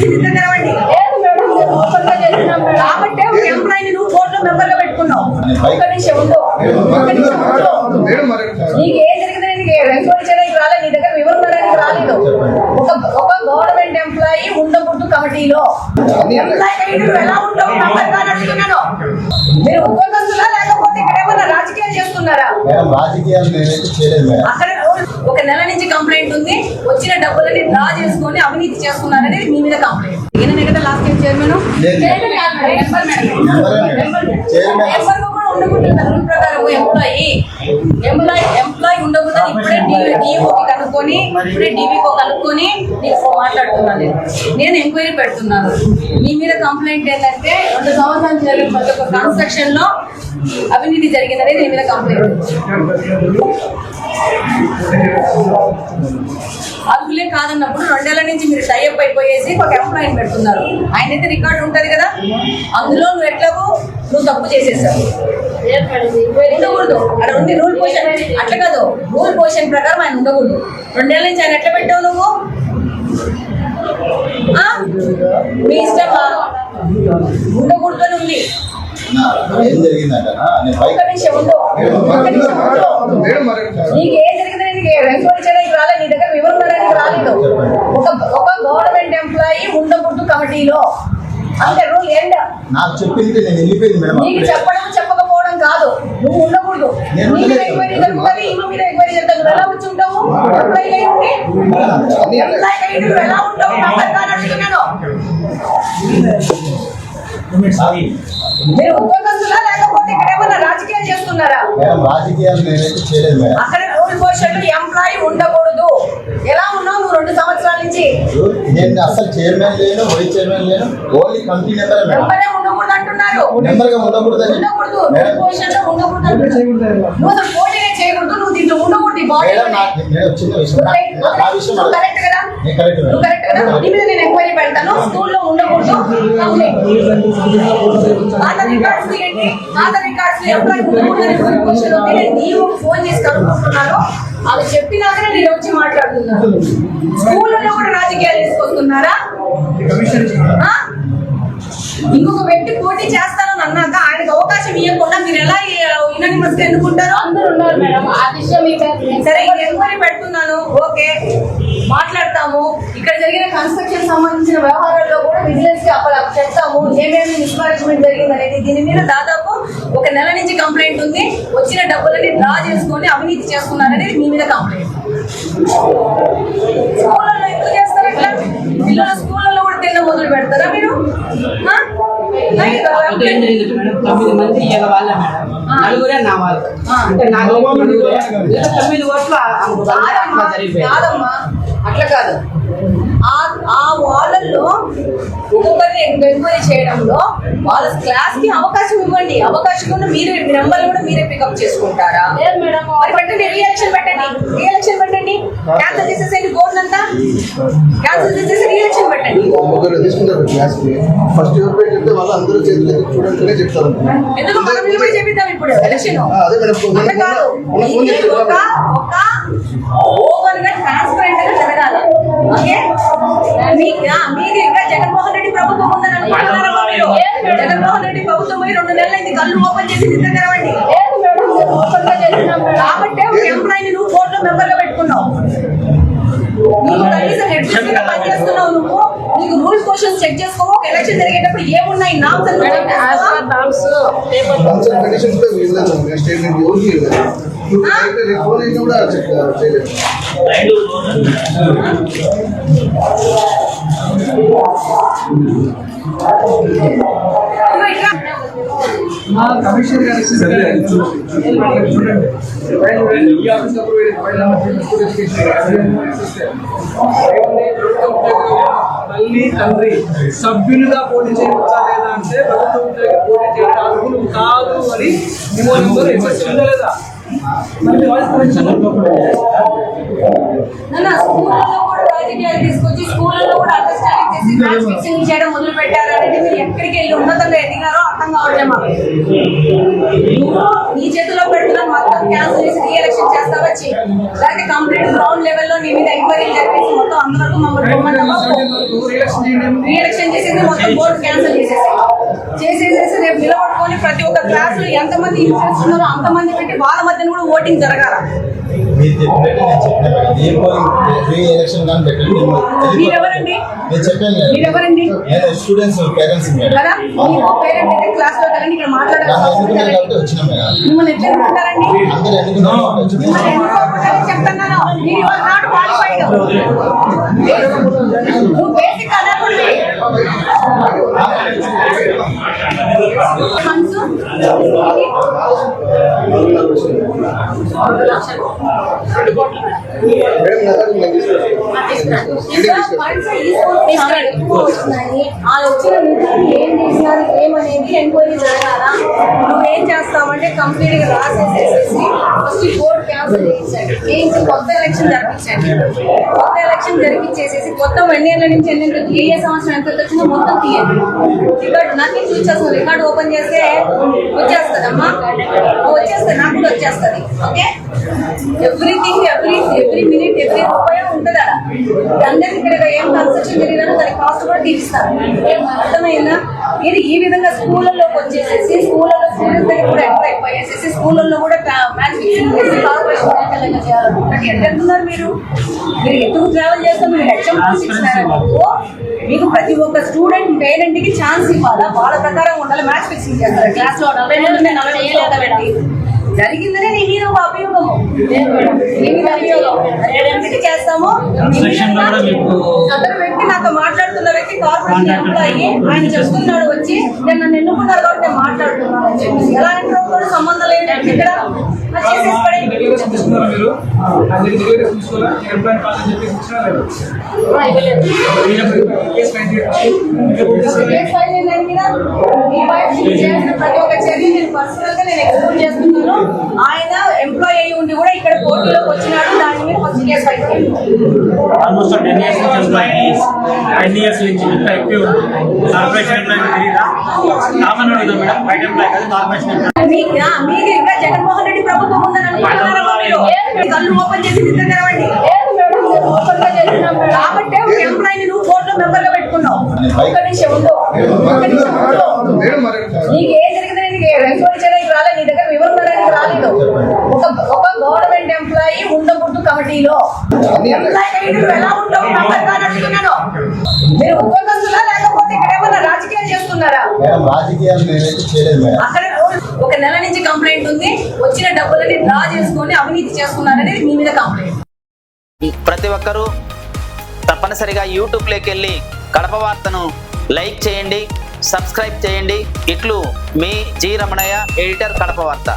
చేసి నిద్రగలవండి కాబట్టి ఒక ఎంప్లాయీని నువ్వు కోర్టులో మెంబర్ గా పెట్టుకున్నావు. ఒక్క నిమిషం ఉండు, నీకు ఏం జరిగిందని నీకు ఎంక్వైరీ చేయడానికి రాలేదు, నీ దగ్గర వివరించడానికి రాలేదు. ఒక గవర్నమెంట్ ఎంప్లాయీ ఉండకూడదు కమిటీలో. ఎంప్లాయీ ఎలా ఉంటావు అడుగుతున్నాను. మీరు ఉద్యోగస్తులా లేకపోతే ఇక్కడ ఏమన్నా రాజకీయాలు చేస్తున్నారా? అక్కడ ఒక నెల నుంచి కంప్లైంట్ ఉంది, వచ్చిన డబ్బులని డ్రా చేసుకొని అవినీతి చేస్తున్నారని మీ మీద కంప్లైంట్. ఈయన కదా లాస్ట్ టైం చైర్మన్ ఉండకూడదు రూల్ ప్రకారం ఎంప్లాయీ ఉండకూడదు. ఇప్పుడే డిఓకి కనుక్కొని ఇప్పుడే డివికో కనుక్కొని నీకు మాట్లాడుతున్నాను. నేను ఎంక్వైరీ పెడుతున్నాను. మీ మీద కంప్లైంట్ ఏంటంటే 2 సంవత్సరాలు జరిగిన ప్రతి ఒక్క కన్స్ట్రక్షన్ లో అవినీతి జరిగిందనేది నీ మీద కంప్లైంట్. అర్హులే కాదన్నప్పుడు 2 ఏళ్ల నుంచి మీరు టైఅప్ అయిపోయేసి ఒక ఎంప్లాయీని పెడుతున్నారు. ఆయన అయితే రికార్డు ఉంటది కదా, అందులో నువ్వు ఎట్లాగో నువ్వు తప్పు చేసేసావు. ఉండకూడదు అక్కడ ఉంది రూల్ పొజిషన్. అట్లా కాదు, రూల్ పొజిషన్ ప్రకారం ఆయన ఉండకూడదు. 2 ఏళ్ల నుంచి ఆయన ఎట్లా పెట్టావు నువ్వు? మీ ఇష్టం, ఉండకూడదు అని ఉంది. నీకు ఏం జరిగిందని నీకు ఎంక్వైరీ చేయడానికి రాలేదు, నీ దగ్గర వివరించడానికి రాలేదు. ఒక గవర్నమెంట్ ఎంప్లాయీ ఉండకూడదు కమిటీలో. అంటే రూల్ ఏంట నాకు చెప్పింది నేను వెళ్ళిపోయింది మేడం. నీకు చెప్పడం చెప్పకపోవడం కాదు, నువ్వు ఉండకూడదు. నీ మీద ఎంక్వైరీ జరుగుతుంది, ఇల్లు మీద ఎంక్వైరీ జరుగుతుంది. ఎలా వచ్చి ఉంటావు? ఎంప్లాయీ ఎలా ఉంటావు అడుగుతున్నాను. మీరు ఉద్యోగస్తులా లేకపోతే ఇక్కడ ఏమన్నా రాజకీయాలు చేస్తున్నారా? రాజకీయాలు నేనైతే చేయలేదు మేడం. అక్కడ రూల్ పొజిషన్ ఎంప్లాయీ ఉండకూడదు. ఎలా ఉన్నావు నువ్వు 2 సంవత్సరాల నుంచి? నేను అసలు చైర్మన్ లేను, వైస్ చైర్మన్ లేను, ఓన్లీ కమిటీ మెంబర్. మెంబరే ఉండకూడదు అంటున్నారు. మెంబర్ గా ఉండకూడదు, ఉండకూడదు. రూల్ పొజిషన్ లో ఉండకూడదు అంటున్నారు. నువ్వు అసలు పోటీనే చేయకూడదు, నువ్వు దీంట్లో ఉండకూడదు. కరెక్ట్ కదా? నువ్వు కరెక్ట్ కదా? నీ మీద నేను ఎంక్వైరీ పెడతాను. స్కూల్లో ఉండకూడదు. ఆధార్ రికార్డ్స్ ఏంటి? ఆధార్ రికార్డ్స్ ఎంప్లాయీ ఉండకూడదు. నేను నీవు ఫోన్ చేసి కనుక్కుంటున్నాను. అది చెప్పినాకనే నేను వచ్చి మాట్లాడుతున్నాను. స్కూళ్ళలో కూడా రాజకీయాలు తీసుకొస్తున్నారా? ఇంకొక వ్యక్తి పోటీ చేస్తానని అన్నాక ఆయనకు అవకాశం ఇవ్వకుండా మీరు ఎలా యునానిమస్ గా ఎన్నుకుంటారు? అందరూ ఉన్నారు మేడం. ఆ విషయం సరే, ఎంక్వైరీ పెడుతున్నాను. ఓకే, మాట్లాడతాము. ఇక్కడ జరిగిన కన్స్ట్రక్షన్ సంబంధించిన వ్యవహారాల్లో కూడా విజిలెన్స్ కి అప్పుడు చెప్తాము ఏమేమి మిస్మానేజ్మెంట్ జరిగింది అనేది. దీని మీద దాదాపు 1 నెల నుంచి కంప్లైంట్ ఉంది. వచ్చిన డబ్బులని డ్రా చేసుకొని అవినీతి చేస్తున్నారనేది మీ మీద కంప్లైంట్. స్కూళ్ళలో ఎందుకు చేస్తారు ఇట్లా? పిల్లల స్కూళ్ళలో కూడా తిన్న మొదలు పెడతారా మీరు? 9 మంది వాళ్ళ మేడం, నలుగురే నా వాళ్ళు. అంటే 9 ఓట్లు కాదమ్మా, అట్లా కాదు. ఆ వాళ్ళల్లో ఒక్కొక్కరిని ఎంక్వైరీ చేయడంలో వాళ్ళ క్లాస్ కి అవకాశం ఇవ్వండి. అవకాశం ఉన్న మీరు నెంబర్లు కూడా మీరే పికప్ చేసుకుంటారా? మరి పెట్టండి, రీఎలక్షన్ పెట్టండి. రీఎలక్షన్ పెట్టండి, క్యాన్సిల్ చేసేసేయండి. బోర్డు అంతా క్యాన్సిల్ చేసేసి రీఎలక్షన్ పెట్టండి. ఎందుకు మనం నిలబడి చేపిద్దాం ఇప్పుడు ఎలక్షన్? అంటే కాదు, ఒక ఓవర్ గా ట్రాన్స్పరెంట్ గా జరగాలి. ఓకే, మీది ఇంకా జగన్మోహన్ రెడ్డి ప్రభుత్వం ఉందని అనుకుంటున్నారా మీరు? జగన్మోహన్ రెడ్డి ప్రభుత్వం పోయి 2 నెలలైంది. కళ్ళు ఓపెన్ చేసి నిద్రగలవండి. కాబట్టి ఒక ఎంప్లాయీని నువ్వు కోర్టులో మెంబర్ గా పెట్టుకున్నావు. నీకు కనీసం హెడ్ పనిచేస్తున్నావు. నువ్వు నీకు రూల్స్ క్వశ్చన్స్ చెక్ చేసుకోవు. ఒక ఎలక్షన్ జరిగేటప్పుడు ఏమున్నాయి నామ్స్ కమిషనర్ గారు తల్లి తండ్రి సభ్యులుగా పోటీ చేయవచ్చా లేదా అంటే ప్రభుత్వ ఉద్యోగి పోటీ చేయడం అర్హులు కాదు అని ఉండలేదా? రాజకీయాలు తీసుకొచ్చి స్కూళ్ళలో కూడా అండర్స్టాండింగ్ చేసి మ్యాచ్ ఫిక్సింగ్ చేయడం మొదలు పెట్టారు అనేది మీరు ఎక్కడికి వెళ్ళి ఉన్నతంగా ఎదిగారో అర్థం కావట్లే మాకు. నీ చేతిలో పెడుతున్నాను మొత్తం క్యాన్సిల్ చేసి రీఎలక్షన్ చేస్తావా చెయ్యి, లేకపోతే కంప్లీట్ గ్రౌండ్ లెవెల్లో నీ మీద ఎంక్వైరీ జరిపేసి మొత్తం అందరికీ మమ్మల్ని పొమ్మన్నావా? రీఎలక్షన్ చేసేసి మొత్తం బోర్డు క్యాన్సిల్ చేసేసేసి రేపు నిలబడుకొని ప్రతి ఒక్క క్లాస్ లో ఎంతమంది ఇన్ఫ్లుయెన్స్ ఉన్నారో అంతమంది పెట్టి వాళ్ళ మధ్యన కూడా ఓటింగ్ జరగాల. మీరు చెప్పినట్టు నేను చెప్పిన ఏ పోలింగ్ ఫ్రీ ఎలక్షన్ కానీ పెట్టండి. మీరెవరండి? నేను చెప్పాను కదా, మీరెవరండి? నేను స్టూడెంట్స్ పేరెంట్స్ కదా మీరు పేరెంట్ అయితే క్లాస్ లో కదండి ఇక్కడ మాట్లాడాలి కాబట్టి వచ్చినాం మేడం. మిమ్మల్ని ఎట్లా ఎన్నుకుంటారండి? అందరూ ఎన్నుకున్నాం కాబట్టి వచ్చినాం. మిమ్మల్ని ఎన్నుకోకుండానే చెప్తున్నాను, మీరు ఇవాళ నాట్ క్వాలిఫైడ్. నువ్వు బేసిక్ అన్నప్పుడు వచ్చిన నిధులు ఏం చేసినారు ఏమనేది ఎంక్వైరీ జరగాల. నువ్వేం చేస్తావంటే కంప్లీట్ గా రాసేసేసి ఫస్ట్ బోర్డు క్యాన్సిల్ చేయించండి, చేయించి కొత్త ఎలక్షన్ జరిపించండి. కొత్త ఎలక్షన్ జరిపించేసేసి కొత్త ఎన్నేళ్ళ నుంచి ఏ సంవత్సరం ఎంత వచ్చినా మొత్తం తీయండి. రికార్డు నాకే చూసేస్తాను, రికార్డు ఓపెన్ చేస్తే వచ్చేస్తుందమ్మా, వచ్చేస్తుంది, నాకు కూడా వచ్చేస్తుంది. Okay, everything every minute every రూపాయి ఉంటుంది అలా. అందరికి ఇక్కడ ఏం కన్స్ట్రక్షన్ జరిగినా దాని కాస్ట్ కూడా తీపిస్తారు. అర్థమైందా? ఇది ఈ విధంగా స్కూళ్ళలోకి వచ్చేసేసి స్కూళ్ళలో స్టూడెంట్స్ దగ్గర కూడా ఎంటర్ అయిపోయేసేసి స్కూళ్ళల్లో కూడా మ్యాచ్ ఫిక్సింగ్ చేసి కార్పొరేషన్ చేయాలనుకుంటే ఎట్లా వెళ్తున్నారు మీరు? మీరు ఎందుకు ట్రావెల్ చేస్తారు? మీరు హెచ్ఎం మీకు ప్రతి ఒక్క స్టూడెంట్ పేరెంట్ కి ఛాన్స్ ఇవ్వాలా, వాళ్ళ ప్రకారం ఉండాలి. మ్యాచ్ ఫిక్సింగ్ చేస్తారు క్లాస్ లో 40 పెట్టి జరిగిందనే నీ మీద ఒక అభియోగము, నీ మీద అభియోగం ఎందుకు చేస్తాము? అతను వ్యక్తి నాతో మాట్లాడుతున్న వ్యక్తి కార్పొరేషన్ ఎంప్లాయీ, ఆయన చెప్తున్నాడు వచ్చి నేను నన్ను ఎన్నుకున్నారు కాబట్టి నేను మాట్లాడుతున్నాను అని చెప్పి ఎలా ఎంటర్ అవుతాడు? సంబంధం లేదు ఇక్కడ చేసేసి పడేయండి. ప్రతి ఒక్క చర్య నేను పర్సనల్ గా నేను ఎక్స్ప్లోర్ చేస్తున్నాను. ఆయన ఎంప్లాయీ అయ్యి ఉండి కూడా ఇక్కడ పోటీలోకి వచ్చినాడు, దాని మీద first case file almost 10 years నుంచి ఎంప్లాయీస్ 10 years నుంచి ఎక్కువ కార్పొరేషన్ ఎంప్లాయీ తెలియదా? కామన్ అడుగుతాం మేడం, బయట ఎంప్లాయీ కాదు కార్పొరేషన్ ఎంప్లాయీ. మీకు ఇంకా జగన్మోహన్ రెడ్డి ప్రభుత్వం ఉందని అనుకుంటున్నారా? మీరు కళ్ళు ఓపెన్ చేసి నిద్ర తెరవండి. కాబట్టి ఒక ఎంప్లాయీని నువ్వు కోర్టులో మెంబర్ గా పెట్టుకున్నావు. ఒక్క నిమిషం ఉండు, నీకు ఏం జరిగిందని ఎంక్వైరీ చేయడానికి రాలేదు, నీ దగ్గర వివరణ రాయడానికి రాలేదు. ఒక గవర్నమెంట్ ఎంప్లాయీ ఉండకూడదు కమిటీలో. ఎంప్లాయీ అయ్యి నువ్వు ఎలా ఉంటావు మెంబర్ గా అడుగుతున్నాను. మీరు ఉద్యోగస్తులా లేకపోతే ఇక్కడ ఏమన్నా రాజకీయాలు చేస్తున్నారా? రాజకీయాలు నేనైతే చేయలేదు మేడం. అక్కడ ఒక నెల నుంచి కంప్లైంట్ ఉంది, వచ్చిన డబ్బులని డ్రా చేసుకొని అవినీతి చేస్తున్నారనేది మీ మీద కంప్లైంట్. ప్రతి ఒక్కరూ తప్పనిసరిగా యూట్యూబ్లోకి వెళ్ళి కడప వార్తను లైక్ చేయండి, సబ్స్క్రైబ్ చేయండి. ఇట్లు మీ జి రమణయ్య, ఎడిటర్, కడప వార్త.